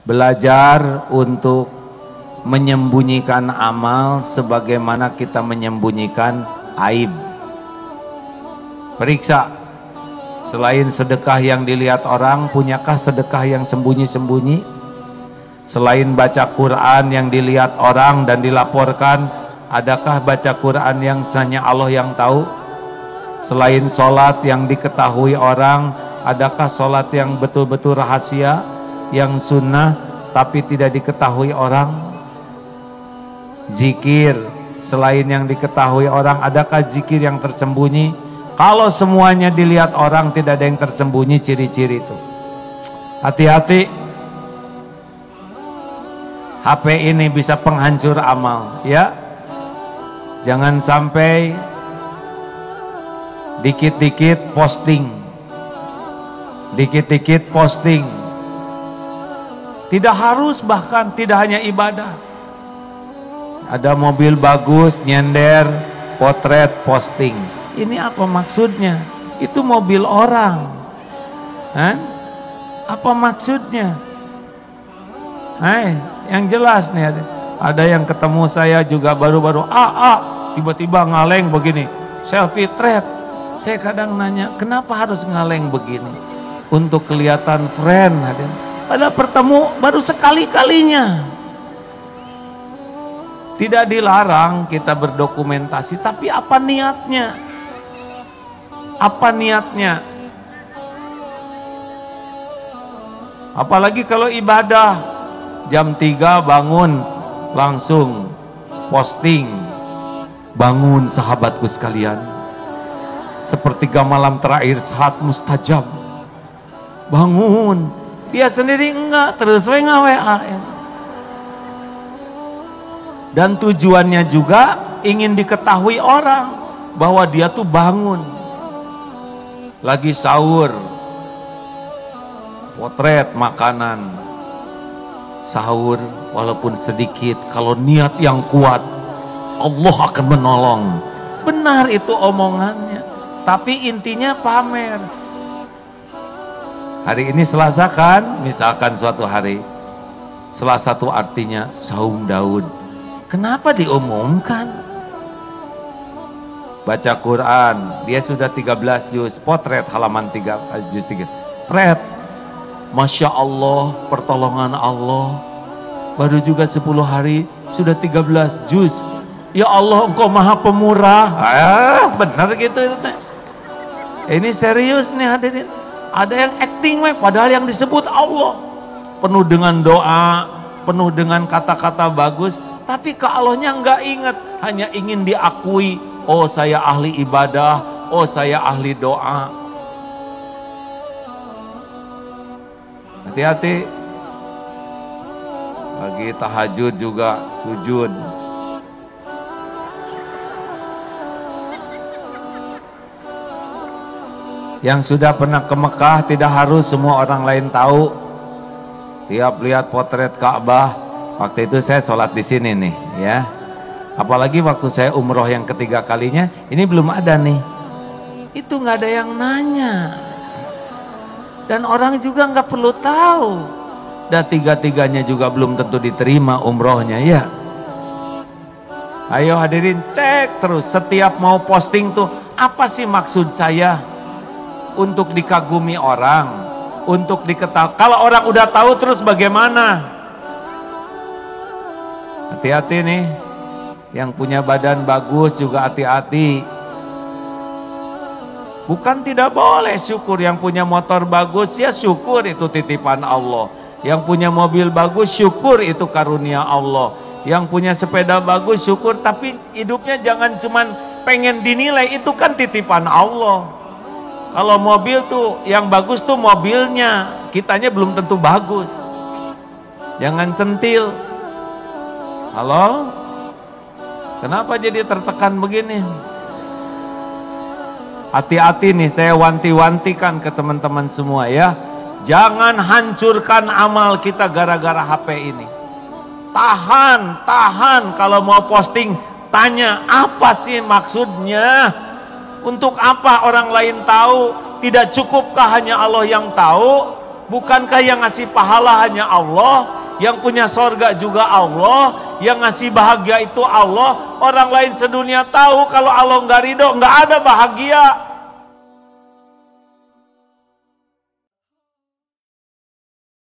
Belajar untuk menyembunyikan amal sebagaimana kita menyembunyikan aib. Periksa, selain sedekah yang dilihat orang, punyakah sedekah yang sembunyi-sembunyi? Selain baca Quran yang dilihat orang dan dilaporkan, adakah baca Quran yang hanya Allah yang tahu? Selain sholat yang diketahui orang, adakah sholat yang betul-betul rahasia, yang sunnah tapi tidak diketahui orang? Zikir, selain yang diketahui orang, adakah zikir yang tersembunyi? Kalau semuanya dilihat orang, tidak ada yang tersembunyi ciri-ciri itu. Hati-hati, HP ini bisa penghancur amal, ya. Jangan sampai dikit-dikit posting, dikit-dikit posting. Tidak harus, bahkan tidak hanya ibadah. Ada mobil bagus, nyender, potret, posting. Ini apa maksudnya? Itu mobil orang. Apa maksudnya? Yang jelas nih, ada yang ketemu saya juga baru-baru tiba-tiba ngaleng begini, selfie thread. Saya kadang nanya, kenapa harus ngaleng begini? Untuk kelihatan friend, pada bertemu baru sekali-kalinya. Tidak dilarang kita berdokumentasi, tapi apa niatnya? Apa niatnya? Apalagi kalau ibadah, jam 3 bangun, langsung posting. Bangun sahabatku sekalian, sepertiga malam terakhir saat mustajab. Bangun. Dia sendiri enggak, terus WA. Dan tujuannya juga ingin diketahui orang bahwa dia tuh bangun. Lagi sahur, potret makanan. Sahur walaupun sedikit, kalau niat yang kuat, Allah akan menolong. Benar itu omongannya, tapi intinya pamer. Hari ini Selasa kan, misalkan suatu hari Selasa itu artinya saum Daud. Kenapa diumumkan? Baca Quran, dia sudah 13 juz, potret halaman 3 juz 3. Pret. Masya Allah, pertolongan Allah. Baru juga 10 hari sudah 13 juz. Ya Allah, Engkau Maha Pemurah. Benar gitu itu. Ini serius nih hadirin. Ada yang acting, padahal yang disebut Allah. Penuh dengan doa, penuh dengan kata-kata bagus, tapi ke Allahnya enggak ingat, hanya ingin diakui. Oh, saya ahli ibadah, oh saya ahli doa. Hati-hati. Lagi tahajud juga sujud. Yang sudah pernah ke Mekah, tidak harus semua orang lain tahu. Tiap lihat potret Ka'bah, waktu itu saya sholat di sini nih, ya. Apalagi waktu saya umroh yang ketiga kalinya, ini belum ada nih. Itu nggak ada yang nanya, dan orang juga nggak perlu tahu. Dan tiga-tiganya juga belum tentu diterima umrohnya, ya. Ayo hadirin, cek terus setiap mau posting tuh, apa sih maksud saya? Untuk dikagumi orang, untuk diketahui. Kalau orang udah tahu terus bagaimana? Hati-hati nih, yang punya badan bagus juga hati-hati. Bukan tidak boleh syukur, yang punya motor bagus ya syukur, itu titipan Allah. Yang punya mobil bagus syukur, itu karunia Allah. Yang punya sepeda bagus syukur, tapi hidupnya jangan cuman pengen dinilai, itu kan titipan Allah. Kalau mobil tuh yang bagus tuh mobilnya, kitanya belum tentu bagus. Jangan centil. Halo? Kenapa jadi tertekan begini? Hati-hati nih, saya wanti-wantikan ke teman-teman semua ya. Jangan hancurkan amal kita gara-gara HP ini. Tahan kalau mau posting, tanya apa sih maksudnya? Untuk apa orang lain tahu? Tidak cukupkah hanya Allah yang tahu? Bukankah yang ngasih pahala hanya Allah, yang punya sorga juga Allah, yang ngasih bahagia itu Allah. Orang lain sedunia tahu kalau Allah nggak ridho, nggak ada bahagia.